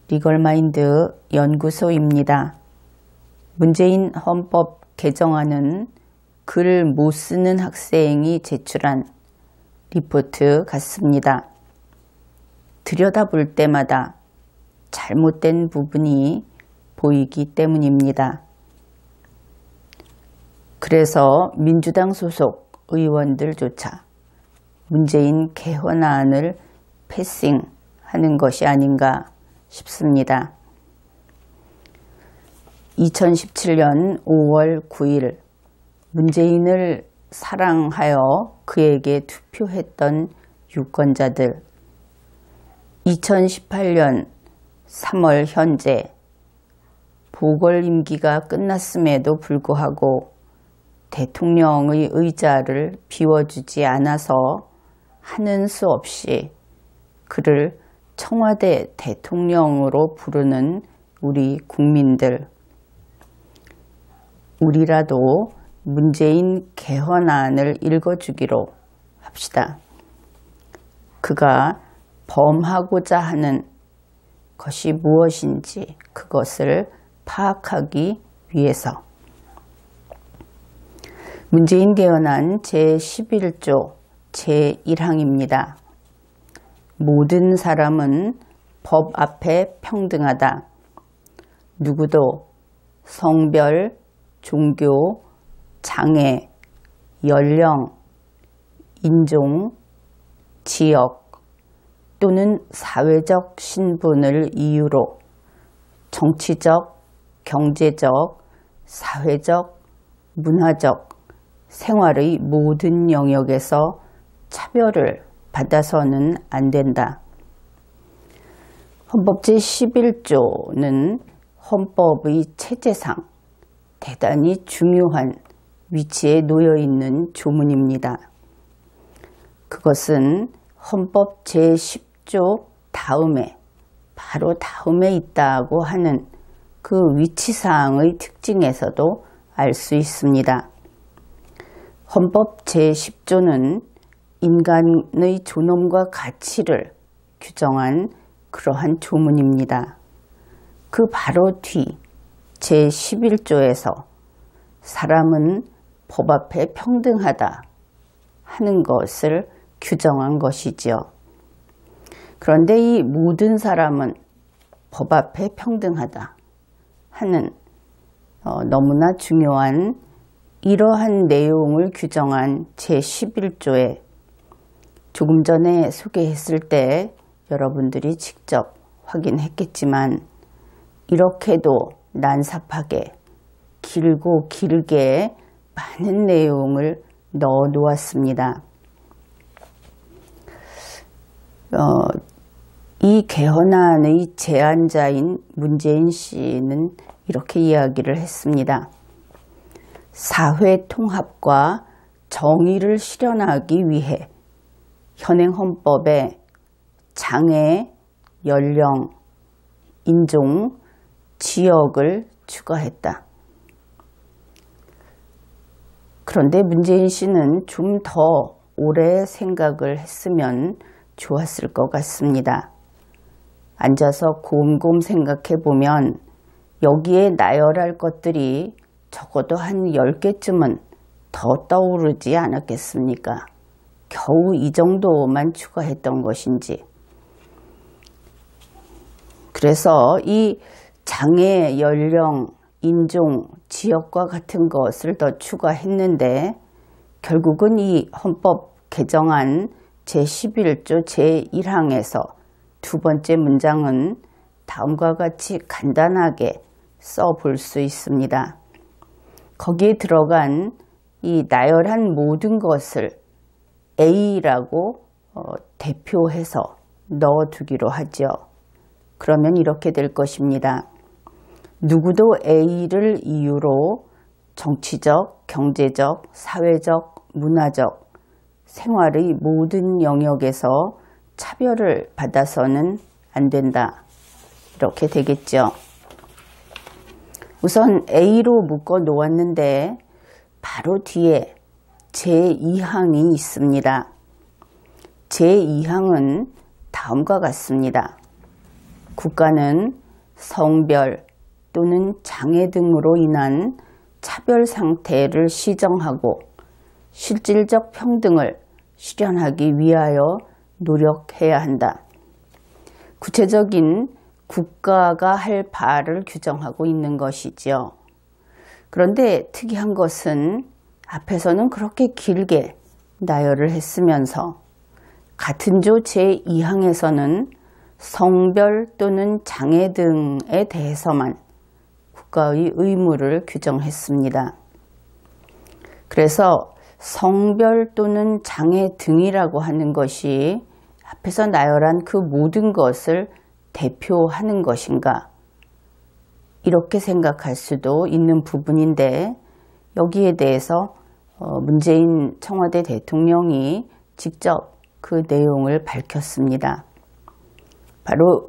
리걸마인드 연구소입니다. 문재인 헌법 개정안은 글 못 쓰는 학생이 제출한 리포트 같습니다. 들여다볼 때마다 잘못된 부분이 보이기 때문입니다. 그래서 민주당 소속 의원들조차 문재인 개헌안을 패싱하는 것이 아닌가 싶습니다. 2017년 5월 9일 문재인을 사랑하여 그에게 투표했던 유권자들, 2018년 3월 현재 보궐임기가 끝났음에도 불구하고 대통령의 의자를 비워주지 않아서 하는 수 없이 그를 청와대 대통령으로 부르는 우리 국민들, 우리라도 문재인 개헌안을 읽어주기로 합시다. 그가 범하고자 하는 것이 무엇인지 그것을 파악하기 위해서. 문재인 개헌안 제11조 제1항입니다. 모든 사람은 법 앞에 평등하다. 누구도 성별, 종교, 장애, 연령, 인종, 지역 또는 사회적 신분을 이유로 정치적, 경제적, 사회적, 문화적, 생활의 모든 영역에서 차별을 받아서는 안 된다. 헌법 제11조는 헌법의 체제상 대단히 중요한 위치에 놓여 있는 조문입니다. 그것은 헌법 제10조 다음에, 바로 다음에 있다고 하는 그 위치사항의 특징에서도 알 수 있습니다. 헌법 제10조는 인간의 존엄과 가치를 규정한 그러한 조문입니다. 그 바로 뒤 제11조에서 사람은 법 앞에 평등하다 하는 것을 규정한 것이지요. 그런데 이 모든 사람은 법 앞에 평등하다 하는 너무나 중요한 이러한 내용을 규정한 제11조에 조금 전에 소개했을 때 여러분들이 직접 확인했겠지만 이렇게도 난삽하게 길고 길게 많은 내용을 넣어 놓았습니다. 이 개헌안의 제안자인 문재인 씨는 이렇게 이야기를 했습니다. 사회 통합과 정의를 실현하기 위해 현행 헌법에 장애, 연령, 인종, 지역을 추가했다. 그런데 문재인 씨는 좀 더 오래 생각을 했으면 좋았을 것 같습니다. 앉아서 곰곰 생각해 보면 여기에 나열할 것들이 적어도 한 10개쯤은 더 떠오르지 않았겠습니까? 겨우 이 정도만 추가했던 것인지. 그래서 이 장애, 연령, 인종, 지역과 같은 것을 더 추가했는데 결국은 이 헌법 개정안 제11조 제1항에서 두 번째 문장은 다음과 같이 간단하게 써볼 수 있습니다. 거기에 들어간 이 나열한 모든 것을 A라고 대표해서 넣어두기로 하죠. 그러면 이렇게 될 것입니다. 누구도 A를 이유로 정치적, 경제적, 사회적, 문화적, 생활의 모든 영역에서 차별을 받아서는 안 된다. 이렇게 되겠죠. 우선 A로 묶어 놓았는데 바로 뒤에 제2항이 있습니다. 제2항은 다음과 같습니다. 국가는 성별 또는 장애 등으로 인한 차별 상태를 시정하고 실질적 평등을 실현하기 위하여 노력해야 한다. 구체적인 국가가 할 바를 규정하고 있는 것이지요. 그런데 특이한 것은 앞에서는 그렇게 길게 나열을 했으면서 같은 조 제2항에서는 성별 또는 장애 등에 대해서만 국가의 의무를 규정했습니다. 그래서 성별 또는 장애 등이라고 하는 것이 앞에서 나열한 그 모든 것을 대표하는 것인가? 이렇게 생각할 수도 있는 부분인데 여기에 대해서 문재인 청와대 대통령이 직접 그 내용을 밝혔습니다. 바로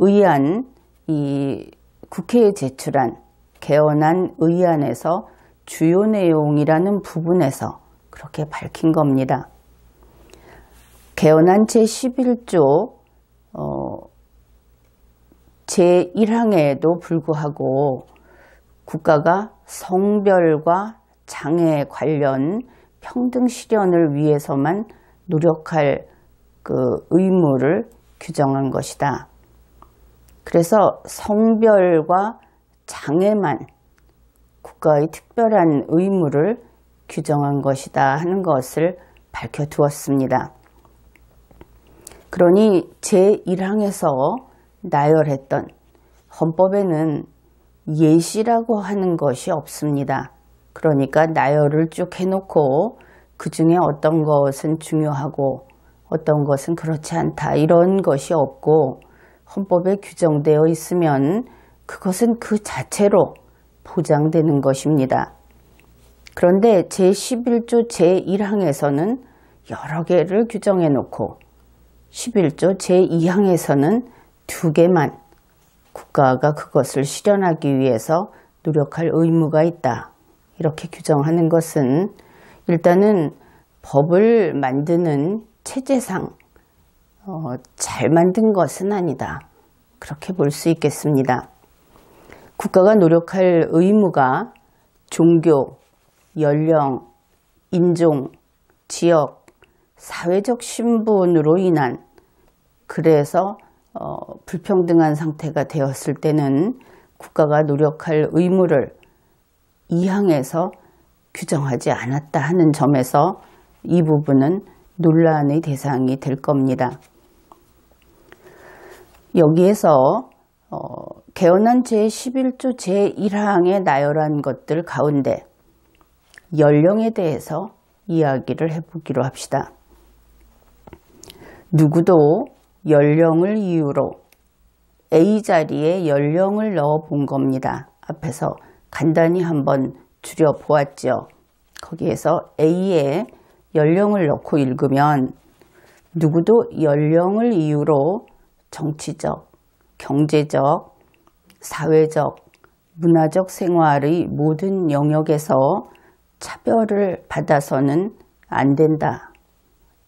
이 국회에 제출한 개헌안 의안에서 주요 내용이라는 부분에서 그렇게 밝힌 겁니다. 개헌안 제11조 제1항에도 불구하고 국가가 성별과 장애 관련 평등 실현을 위해서만 노력할 그 의무를 규정한 것이다. 그래서 성별과 장애만 국가의 특별한 의무를 규정한 것이다 하는 것을 밝혀두었습니다. 그러니 제1항에서 나열했던 헌법에는 예시라고 하는 것이 없습니다. 그러니까 나열을 쭉 해놓고 그 중에 어떤 것은 중요하고 어떤 것은 그렇지 않다 이런 것이 없고 헌법에 규정되어 있으면 그것은 그 자체로 보장되는 것입니다. 그런데 제11조 제1항에서는 여러 개를 규정해 놓고 11조 제2항에서는 2개만 국가가 그것을 실현하기 위해서 노력할 의무가 있다. 이렇게 규정하는 것은 일단은 법을 만드는 체제상 잘 만든 것은 아니다. 그렇게 볼 수 있겠습니다. 국가가 노력할 의무가 종교, 연령, 인종, 지역, 사회적 신분으로 인한 그래서 불평등한 상태가 되었을 때는 국가가 노력할 의무를 2항에서 규정하지 않았다 하는 점에서 이 부분은 논란의 대상이 될 겁니다. 여기에서 개헌안 제11조 제1항에 나열한 것들 가운데 연령에 대해서 이야기를 해보기로 합시다. 누구도 연령을 이유로 A 자리에 연령을 넣어 본 겁니다. 앞에서 간단히 한번 줄여보았죠. 거기에서 A에 연령을 넣고 읽으면 누구도 연령을 이유로 정치적, 경제적, 사회적, 문화적 생활의 모든 영역에서 차별을 받아서는 안 된다.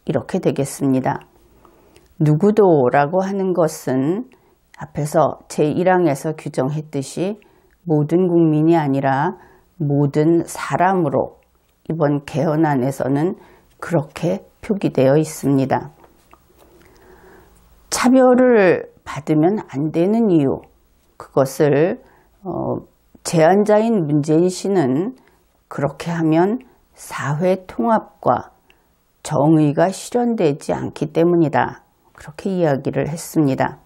이렇게 되겠습니다. 누구도라고 하는 것은 앞에서 제1항에서 규정했듯이 모든 국민이 아니라 모든 사람으로 이번 개헌안에서는 그렇게 표기되어 있습니다. 차별을 받으면 안 되는 이유, 그것을 제안자인 문재인 씨는 그렇게 하면 사회 통합과 정의가 실현되지 않기 때문이다. 그렇게 이야기를 했습니다.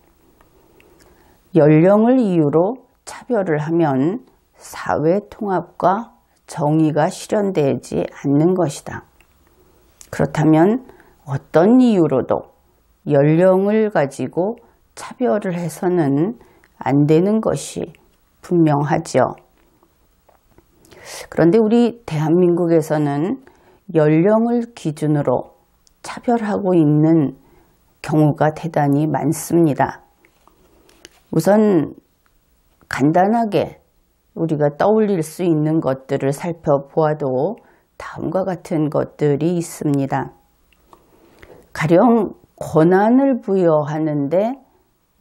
연령을 이유로 차별을 하면 사회 통합과 정의가 실현되지 않는 것이다. 그렇다면 어떤 이유로도 연령을 가지고 차별을 해서는 안 되는 것이 분명하죠. 그런데 우리 대한민국에서는 연령을 기준으로 차별하고 있는 경우가 대단히 많습니다. 우선 간단하게 우리가 떠올릴 수 있는 것들을 살펴보아도 다음과 같은 것들이 있습니다. 가령 권한을 부여하는데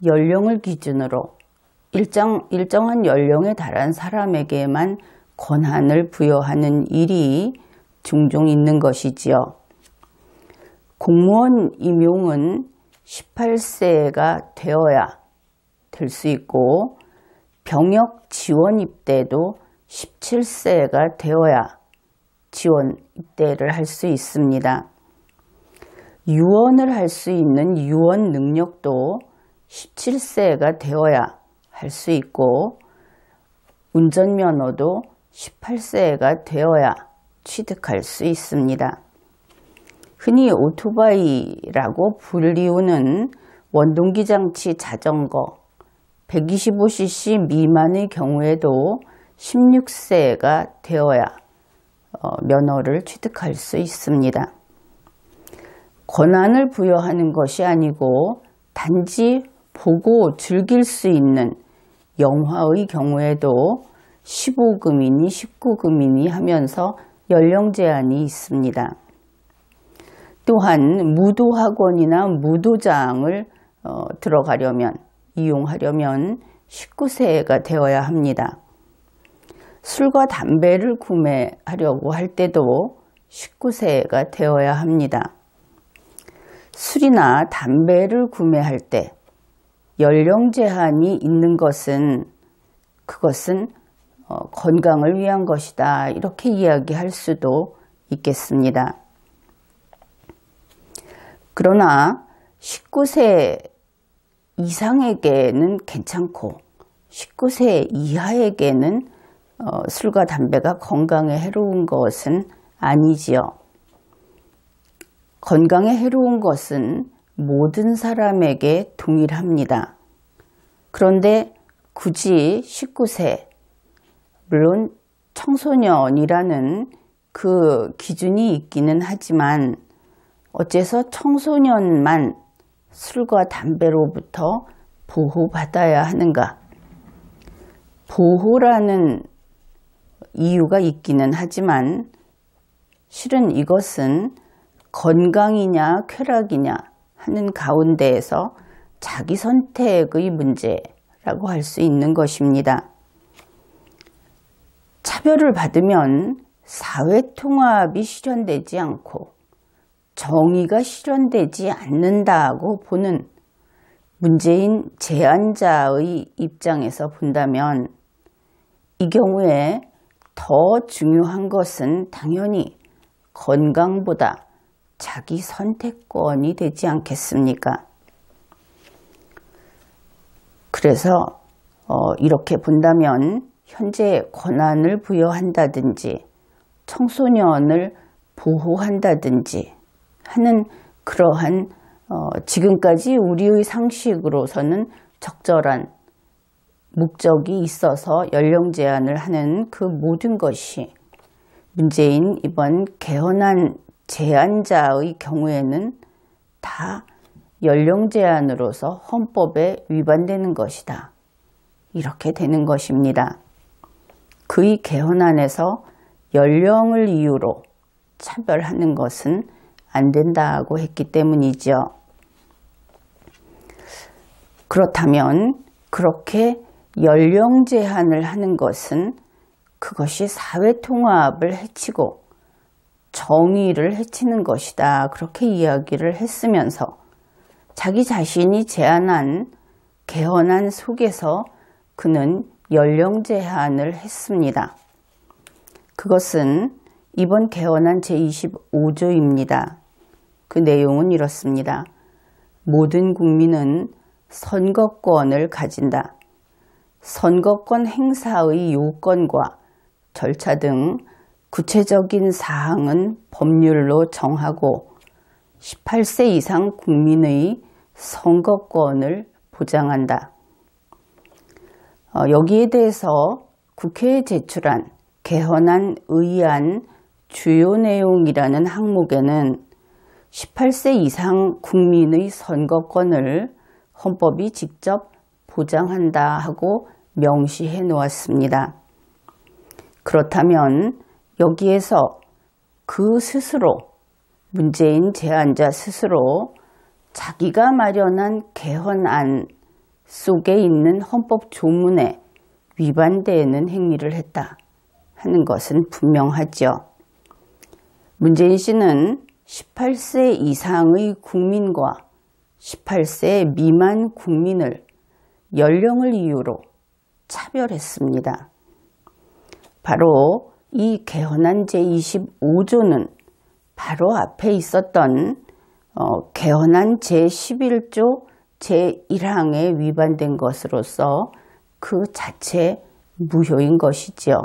연령을 기준으로 일정한 연령에 달한 사람에게만 권한을 부여하는 일이 종종 있는 것이지요. 공무원 임용은 18세가 되어야 될 수 있고 병역 지원 입대도 17세가 되어야 지원 입대를 할 수 있습니다. 유언을 할 수 있는 유언 능력도 17세가 되어야 할 수 있고 운전면허도 18세가 되어야 취득할 수 있습니다. 흔히 오토바이라고 불리우는 원동기 장치 자전거 125cc 미만의 경우에도 16세가 되어야 면허를 취득할 수 있습니다. 권한을 부여하는 것이 아니고 단지 보고 즐길 수 있는 영화의 경우에도 15금이니 19금이니 하면서 연령 제한이 있습니다. 또한 무도학원이나 무도장을 들어가려면 이용하려면 19세가 되어야 합니다. 술과 담배를 구매하려고 할 때도 19세가 되어야 합니다. 술이나 담배를 구매할 때 연령 제한이 있는 것은 그것은 건강을 위한 것이다 이렇게 이야기할 수도 있겠습니다. 그러나 19세 이상에게는 괜찮고 19세 이하에게는 술과 담배가 건강에 해로운 것은 아니지요. 건강에 해로운 것은 모든 사람에게 동일합니다. 그런데 굳이 19세, 물론 청소년이라는 그 기준이 있기는 하지만 어째서 청소년만 술과 담배로부터 보호받아야 하는가? 보호라는 이유가 있기는 하지만 실은 이것은 건강이냐 쾌락이냐 하는 가운데에서 자기 선택의 문제라고 할 수 있는 것입니다. 차별을 받으면 사회통합이 실현되지 않고 정의가 실현되지 않는다고 보는 문재인 제안자의 입장에서 본다면 이 경우에 더 중요한 것은 당연히 건강보다 자기 선택권이 되지 않겠습니까? 그래서 이렇게 본다면 현재 권한을 부여한다든지 청소년을 보호한다든지 하는 그러한 지금까지 우리의 상식으로서는 적절한 목적이 있어서 연령 제한을 하는 그 모든 것이 문재인 이번 개헌안 제안자의 경우에는 다 연령 제한으로서 헌법에 위반되는 것이다. 이렇게 되는 것입니다. 그의 개헌안에서 연령을 이유로 차별하는 것은 안 된다고 했기 때문이죠. 그렇다면 그렇게 연령 제한을 하는 것은 그것이 사회통합을 해치고 정의를 해치는 것이다. 그렇게 이야기를 했으면서 자기 자신이 제안한 개헌안 속에서 그는 연령 제한을 했습니다. 그것은 이번 개헌안 제25조입니다. 그 내용은 이렇습니다. 모든 국민은 선거권을 가진다. 선거권 행사의 요건과 절차 등 구체적인 사항은 법률로 정하고 18세 이상 국민의 선거권을 보장한다. 여기에 대해서 국회에 제출한 개헌안 의안 주요 내용이라는 항목에는 18세 이상 국민의 선거권을 헌법이 직접 보장한다 하고 명시해 놓았습니다. 그렇다면 여기에서 그 스스로 문재인 제안자 스스로 자기가 마련한 개헌안 속에 있는 헌법 조문에 위반되는 행위를 했다 하는 것은 분명하죠. 문재인 씨는 18세 이상의 국민과 18세 미만 국민을 연령을 이유로 차별했습니다. 바로 이 개헌안 제25조는 바로 앞에 있었던 개헌안 제11조 제1항에 위반된 것으로서 그 자체 무효인 것이지요.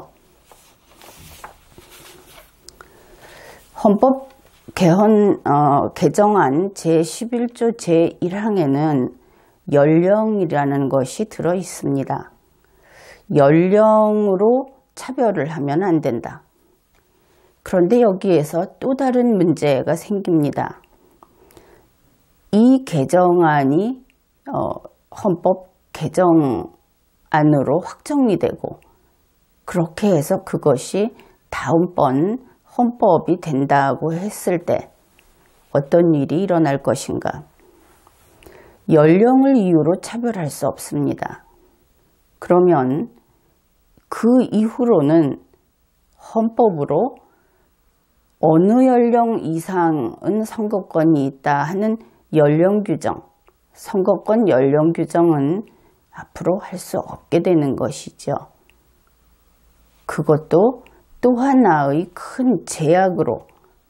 헌법 개정안 제11조 제1항에는 연령이라는 것이 들어 있습니다. 연령으로 차별을 하면 안 된다. 그런데 여기에서 또 다른 문제가 생깁니다. 이 개정안이 헌법 개정안으로 확정이 되고 그렇게 해서 그것이 다음번 헌법이 된다고 했을 때 어떤 일이 일어날 것인가? 연령을 이유로 차별할 수 없습니다. 그러면 그 이후로는 헌법으로 어느 연령 이상은 선거권이 있다 하는 연령 규정, 선거권 연령 규정은 앞으로 할 수 없게 되는 것이죠. 그것도 또 하나의 큰 제약으로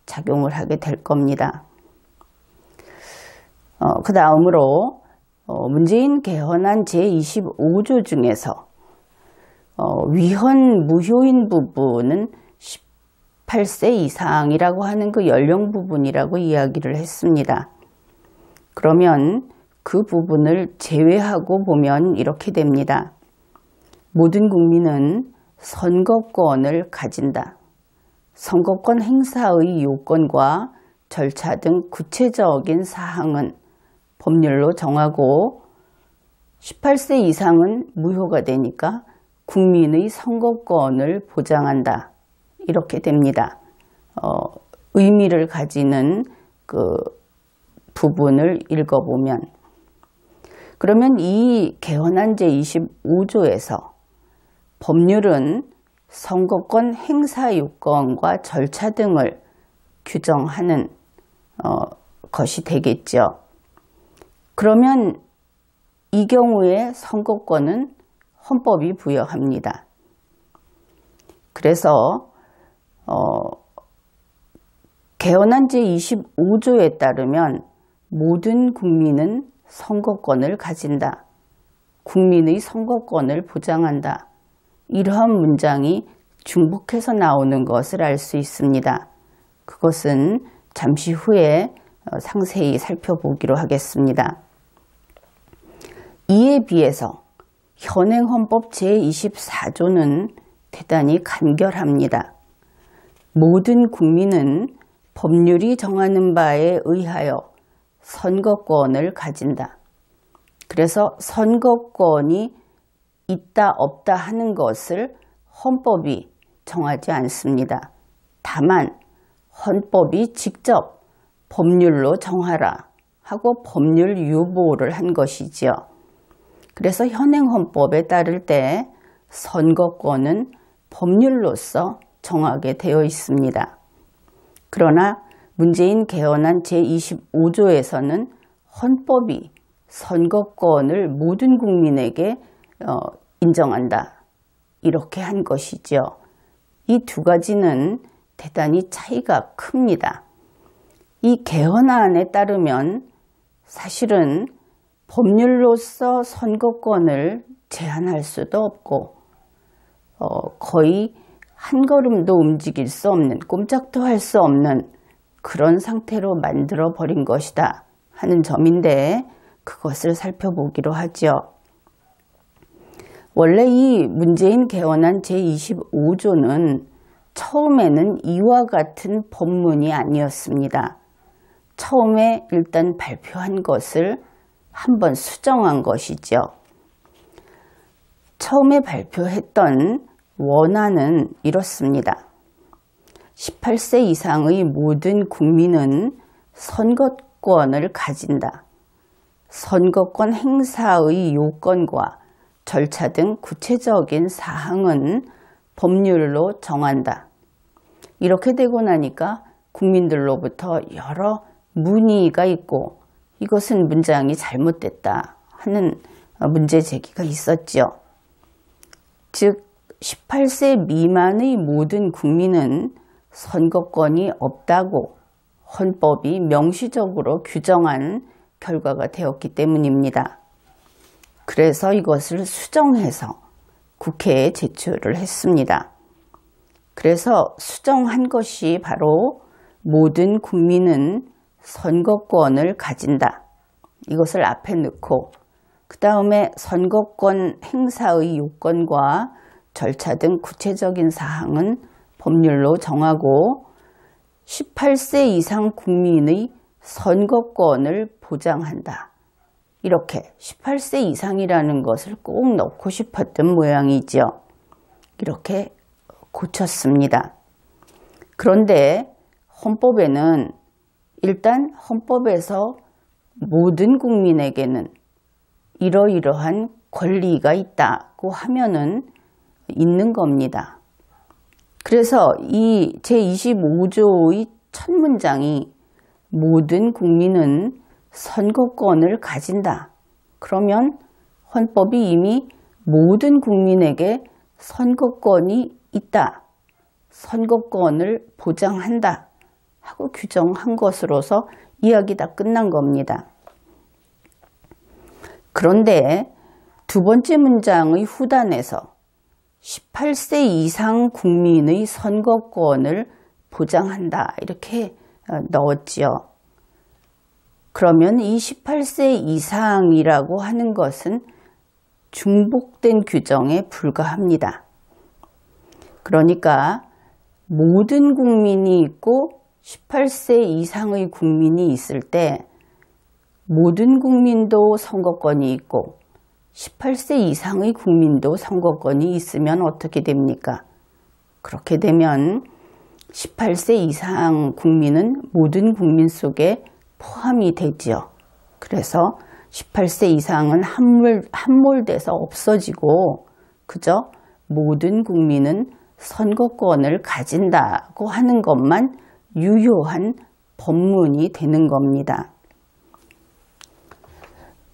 작용을 하게 될 겁니다. 그 다음으로 문재인 개헌안 제25조 중에서 위헌 무효인 부분은 18세 이상이라고 하는 그 연령 부분이라고 이야기를 했습니다. 그러면 그 부분을 제외하고 보면 이렇게 됩니다. 모든 국민은 선거권을 가진다. 선거권 행사의 요건과 절차 등 구체적인 사항은 법률로 정하고 18세 이상은 무효가 되니까 국민의 선거권을 보장한다. 이렇게 됩니다. 의미를 가지는 그 부분을 읽어보면 그러면 이 개헌안 제25조에서 법률은 선거권 행사 요건과 절차 등을 규정하는 것이 되겠죠. 그러면 이 경우에 선거권은 헌법이 부여합니다. 그래서 개헌안 제25조에 따르면 모든 국민은 선거권을 가진다. 국민의 선거권을 보장한다. 이러한 문장이 중복해서 나오는 것을 알 수 있습니다. 그것은 잠시 후에 상세히 살펴보기로 하겠습니다. 이에 비해서 현행 헌법 제24조는 대단히 간결합니다. 모든 국민은 법률이 정하는 바에 의하여 선거권을 가진다. 그래서 선거권이 있다 없다 하는 것을 헌법이 정하지 않습니다. 다만 헌법이 직접 법률로 정하라 하고 법률 유보를 한 것이지요. 그래서 현행 헌법에 따를 때 선거권은 법률로서 정하게 되어 있습니다. 그러나 문재인 개헌안 제25조에서는 헌법이 선거권을 모든 국민에게 인정한다. 이렇게 한 것이죠. 이 두 가지는 대단히 차이가 큽니다. 이 개헌안에 따르면 사실은 법률로서 선거권을 제한할 수도 없고 거의 한 걸음도 움직일 수 없는, 꼼짝도 할 수 없는 그런 상태로 만들어 버린 것이다 하는 점인데 그것을 살펴보기로 하죠. 원래 이 문재인 개헌안 제25조는 처음에는 이와 같은 법문이 아니었습니다. 처음에 일단 발표한 것을 한번 수정한 것이죠. 처음에 발표했던 원안은 이렇습니다. 18세 이상의 모든 국민은 선거권을 가진다. 선거권 행사의 요건과 절차 등 구체적인 사항은 법률로 정한다. 이렇게 되고 나니까 국민들로부터 여러 문의가 있고 이것은 문장이 잘못됐다 하는 문제 제기가 있었죠. 즉 18세 미만의 모든 국민은 선거권이 없다고 헌법이 명시적으로 규정한 결과가 되었기 때문입니다. 그래서 이것을 수정해서 국회에 제출을 했습니다. 그래서 수정한 것이 바로 모든 국민은 선거권을 가진다. 이것을 앞에 넣고 그 다음에 선거권 행사의 요건과 절차 등 구체적인 사항은 법률로 정하고 18세 이상 국민의 선거권을 보장한다. 이렇게 18세 이상이라는 것을 꼭 넣고 싶었던 모양이죠. 이렇게 고쳤습니다. 그런데 헌법에는 일단 헌법에서 모든 국민에게는 이러이러한 권리가 있다고 하면은 있는 겁니다. 그래서 이 제25조의 첫 문장이 모든 국민은 선거권을 가진다. 그러면 헌법이 이미 모든 국민에게 선거권이 있다. 선거권을 보장한다. 하고 규정한 것으로서 이야기 다 끝난 겁니다. 그런데 두 번째 문장의 후단에서 18세 이상 국민의 선거권을 보장한다. 이렇게 넣었지요. 그러면 이 18세 이상이라고 하는 것은 중복된 규정에 불과합니다. 그러니까 모든 국민이 있고 18세 이상의 국민이 있을 때 모든 국민도 선거권이 있고 18세 이상의 국민도 선거권이 있으면 어떻게 됩니까? 그렇게 되면 18세 이상 국민은 모든 국민 속에 포함이 되지요. 그래서 18세 이상은 함몰돼서 없어지고 그저 모든 국민은 선거권을 가진다고 하는 것만 유효한 법문이 되는 겁니다.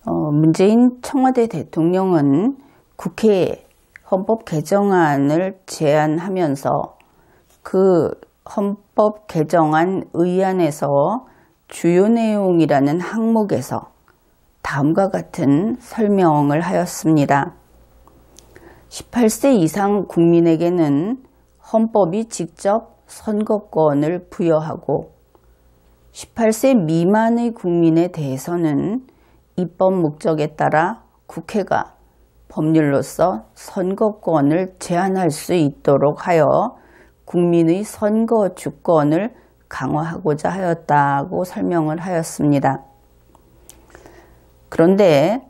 문재인 청와대 대통령은 국회에 헌법 개정안을 제안하면서 그 헌법 개정안 의안에서 주요 내용이라는 항목에서 다음과 같은 설명을 하였습니다. 18세 이상 국민에게는 헌법이 직접 선거권을 부여하고 18세 미만의 국민에 대해서는 입법 목적에 따라 국회가 법률로서 선거권을 제한할 수 있도록 하여 국민의 선거 주권을 강화하고자 하였다고 설명을 하였습니다. 그런데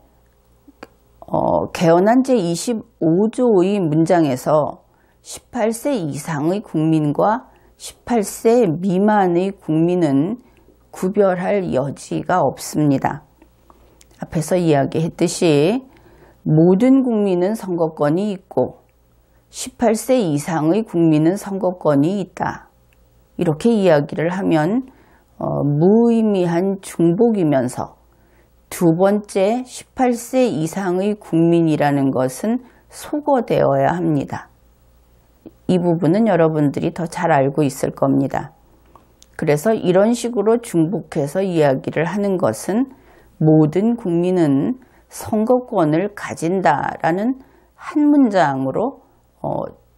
개헌안 제25조의 문장에서 18세 이상의 국민과 18세 미만의 국민은 구별할 여지가 없습니다. 앞에서 이야기했듯이 모든 국민은 선거권이 있고 18세 이상의 국민은 선거권이 있다. 이렇게 이야기를 하면 무의미한 중복이면서 두 번째 18세 이상의 국민이라는 것은 소거되어야 합니다. 이 부분은 여러분들이 더 잘 알고 있을 겁니다. 그래서 이런 식으로 중복해서 이야기를 하는 것은 모든 국민은 선거권을 가진다라는 한 문장으로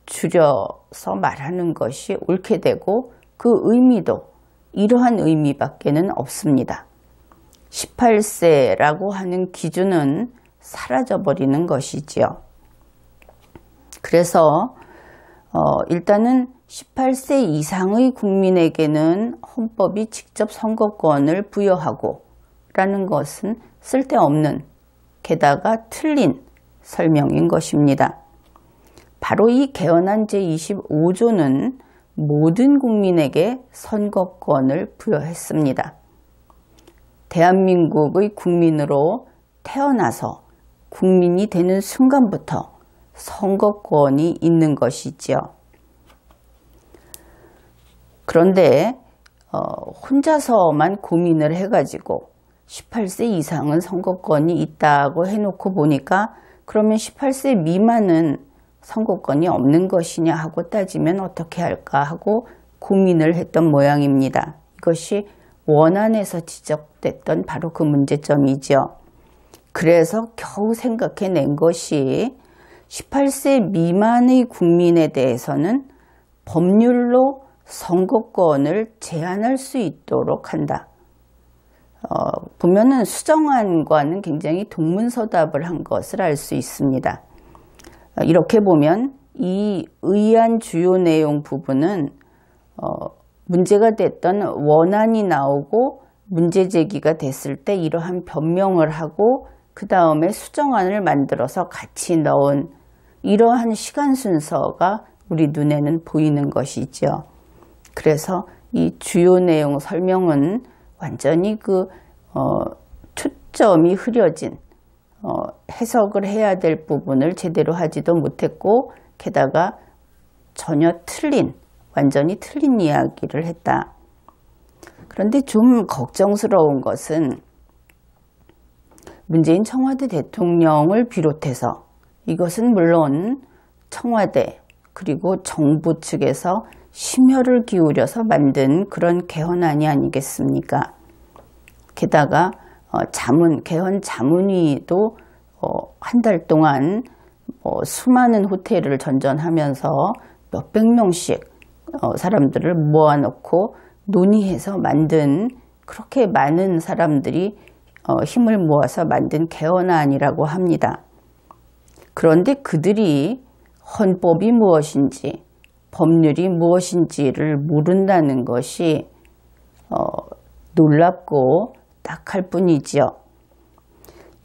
줄여서 말하는 것이 옳게 되고 그 의미도 이러한 의미밖에는 없습니다. 18세라고 하는 기준은 사라져버리는 것이지요. 그래서 일단은 18세 이상의 국민에게는 헌법이 직접 선거권을 부여하고 라는 것은 쓸데없는 게다가 틀린 설명인 것입니다. 바로 이 개헌안 제25조는 모든 국민에게 선거권을 부여했습니다. 대한민국의 국민으로 태어나서 국민이 되는 순간부터 선거권이 있는 것이지요. 그런데 혼자서만 고민을 해가지고 18세 이상은 선거권이 있다고 해놓고 보니까 그러면 18세 미만은 선거권이 없는 것이냐 하고 따지면 어떻게 할까 하고 고민을 했던 모양입니다. 이것이 원안에서 지적됐던 바로 그 문제점이죠. 그래서 겨우 생각해낸 것이 18세 미만의 국민에 대해서는 법률로 선거권을 제한할 수 있도록 한다. 보면은 수정안과는 굉장히 동문서답을 한 것을 알 수 있습니다. 이렇게 보면 이 의안 주요 내용 부분은 문제가 됐던 원안이 나오고 문제 제기가 됐을 때 이러한 변명을 하고 그 다음에 수정안을 만들어서 같이 넣은 이러한 시간 순서가 우리 눈에는 보이는 것이죠. 그래서 이 주요 내용 설명은 완전히 초점이 흐려진 해석을 해야 될 부분을 제대로 하지도 못했고 게다가 전혀 완전히 틀린 이야기를 했다. 그런데 좀 걱정스러운 것은 문재인 청와대 대통령을 비롯해서 이것은 물론 청와대 그리고 정부 측에서 심혈을 기울여서 만든 그런 개헌안이 아니겠습니까? 게다가 개헌 자문위도 한 달 동안 수많은 호텔을 전전하면서 몇백 명씩 사람들을 모아놓고 논의해서 만든 그렇게 많은 사람들이 힘을 모아서 만든 개헌안이라고 합니다. 그런데 그들이 헌법이 무엇인지 법률이 무엇인지를 모른다는 것이 놀랍고 딱할 뿐이지요.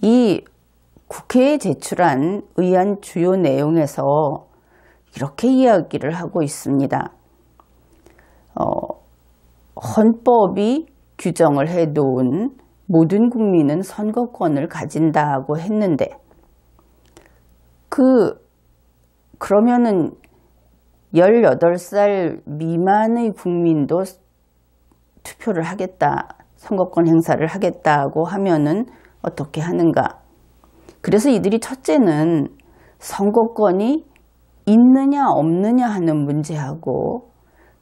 이 국회에 제출한 의안 주요 내용에서 이렇게 이야기를 하고 있습니다. 헌법이 규정을 해놓은 모든 국민은 선거권을 가진다고 했는데 그러면은 18살 미만의 국민도 투표를 하겠다, 선거권 행사를 하겠다고 하면은 어떻게 하는가? 그래서 이들이 첫째는 선거권이 있느냐 없느냐 하는 문제하고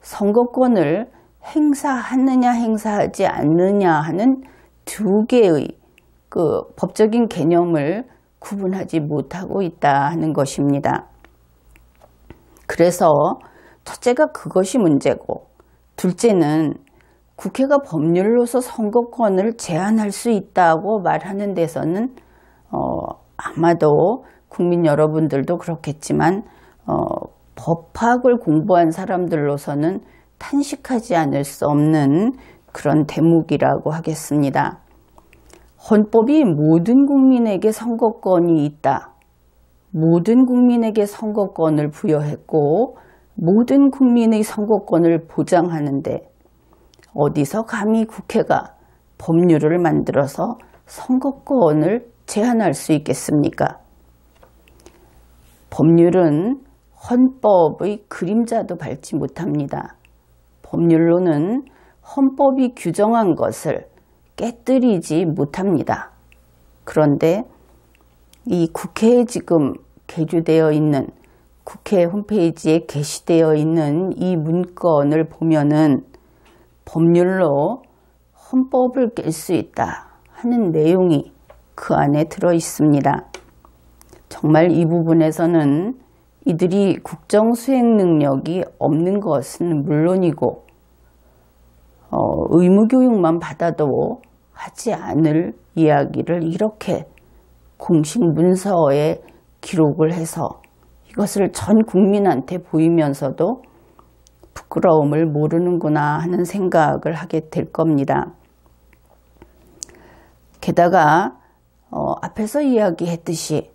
선거권을 행사하느냐 행사하지 않느냐 하는 두 개의 법적인 개념을 구분하지 못하고 있다 하는 것입니다. 그래서 첫째가 그것이 문제고 둘째는 국회가 법률로서 선거권을 제한할 수 있다고 말하는 데서는 아마도 국민 여러분들도 그렇겠지만 법학을 공부한 사람들로서는 탄식하지 않을 수 없는 그런 대목이라고 하겠습니다. 헌법이 모든 국민에게 선거권이 있다. 모든 국민에게 선거권을 부여했고 모든 국민의 선거권을 보장하는데 어디서 감히 국회가 법률을 만들어서 선거권을 제한할 수 있겠습니까? 법률은 헌법의 그림자도 밟지 못합니다. 법률로는 헌법이 규정한 것을 깨뜨리지 못합니다. 그런데 이 국회에 지금 게재되어 있는 국회 홈페이지에 게시되어 있는 이 문건을 보면은 법률로 헌법을 깰 수 있다 하는 내용이 그 안에 들어 있습니다. 정말 이 부분에서는 이들이 국정 수행 능력이 없는 것은 물론이고 의무교육만 받아도 하지 않을 이야기를 이렇게 공식 문서에 기록을 해서 이것을 전 국민한테 보이면서도 부끄러움을 모르는구나 하는 생각을 하게 될 겁니다. 게다가 앞에서 이야기했듯이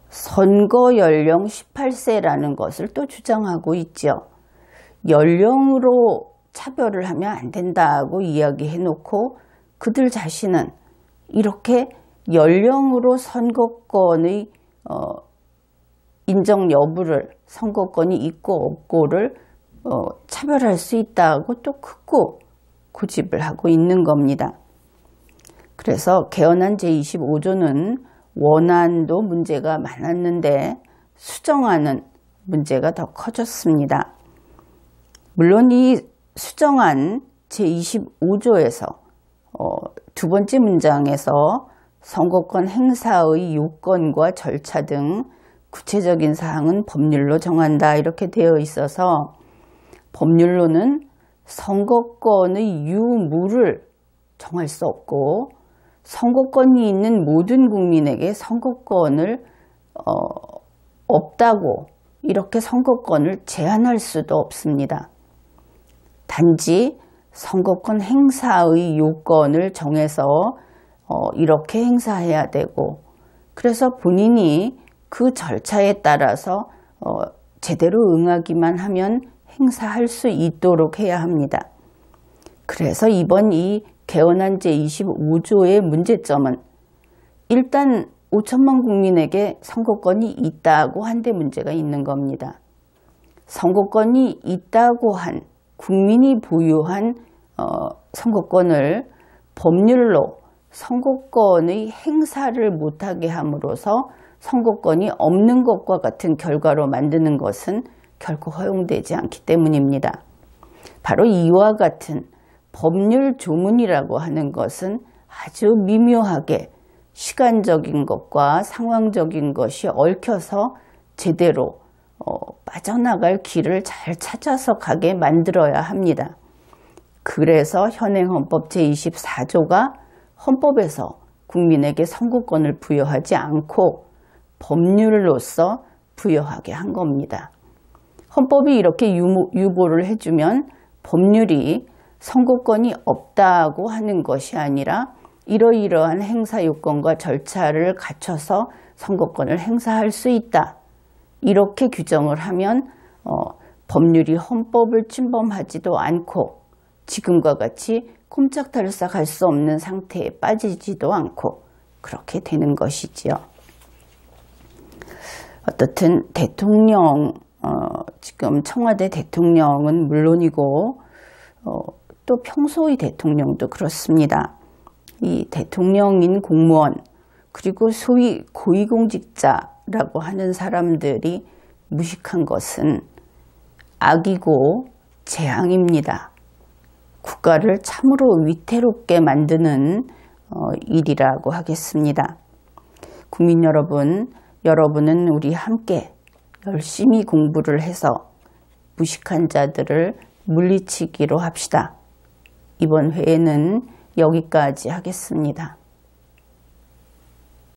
선거 연령 18세라는 것을 또 주장하고 있죠. 연령으로 차별을 하면 안 된다고 이야기해 놓고 그들 자신은 이렇게 연령으로 선거권의 인정 여부를 선거권이 있고 없고를 차별할 수 있다고 또 극구 고집을 하고 있는 겁니다. 그래서 개헌안 제25조는 원안도 문제가 많았는데 수정안은 문제가 더 커졌습니다. 물론 이 수정안 제25조에서 두 번째 문장에서 선거권 행사의 요건과 절차 등 구체적인 사항은 법률로 정한다 이렇게 되어 있어서 법률로는 선거권의 유무를 정할 수 없고 선거권이 있는 모든 국민에게 선거권을 없다고 이렇게 선거권을 제한할 수도 없습니다. 단지 선거권 행사의 요건을 정해서 이렇게 행사해야 되고 그래서 본인이 그 절차에 따라서 제대로 응하기만 하면 행사할 수 있도록 해야 합니다. 그래서 이번 이 개헌안 제25조의 문제점은 일단 5천만 국민에게 선거권이 있다고 한 데 문제가 있는 겁니다. 선거권이 있다고 한 국민이 보유한 선거권을 법률로 선거권의 행사를 못하게 함으로써 선거권이 없는 것과 같은 결과로 만드는 것은 결코 허용되지 않기 때문입니다. 바로 이와 같은 법률 조문이라고 하는 것은 아주 미묘하게 시간적인 것과 상황적인 것이 얽혀서 제대로 빠져나갈 길을 잘 찾아서 가게 만들어야 합니다. 그래서 현행 헌법 제24조가 헌법에서 국민에게 선거권을 부여하지 않고 법률로서 부여하게 한 겁니다. 헌법이 이렇게 유보를 해주면 법률이 선거권이 없다고 하는 것이 아니라 이러이러한 행사 요건과 절차를 갖춰서 선거권을 행사할 수 있다. 이렇게 규정을 하면 법률이 헌법을 침범하지도 않고 지금과 같이 꼼짝달싹 할 수 없는 상태에 빠지지도 않고 그렇게 되는 것이지요. 어떻든 대통령, 지금 청와대 대통령은 물론이고 또 평소의 대통령도 그렇습니다. 이 대통령인 공무원 그리고 소위 고위공직자라고 하는 사람들이 무식한 것은 악이고 재앙입니다. 국가를 참으로 위태롭게 만드는 일이라고 하겠습니다. 국민 여러분, 여러분은 우리 함께 열심히 공부를 해서 무식한 자들을 물리치기로 합시다. 이번 회에는 여기까지 하겠습니다.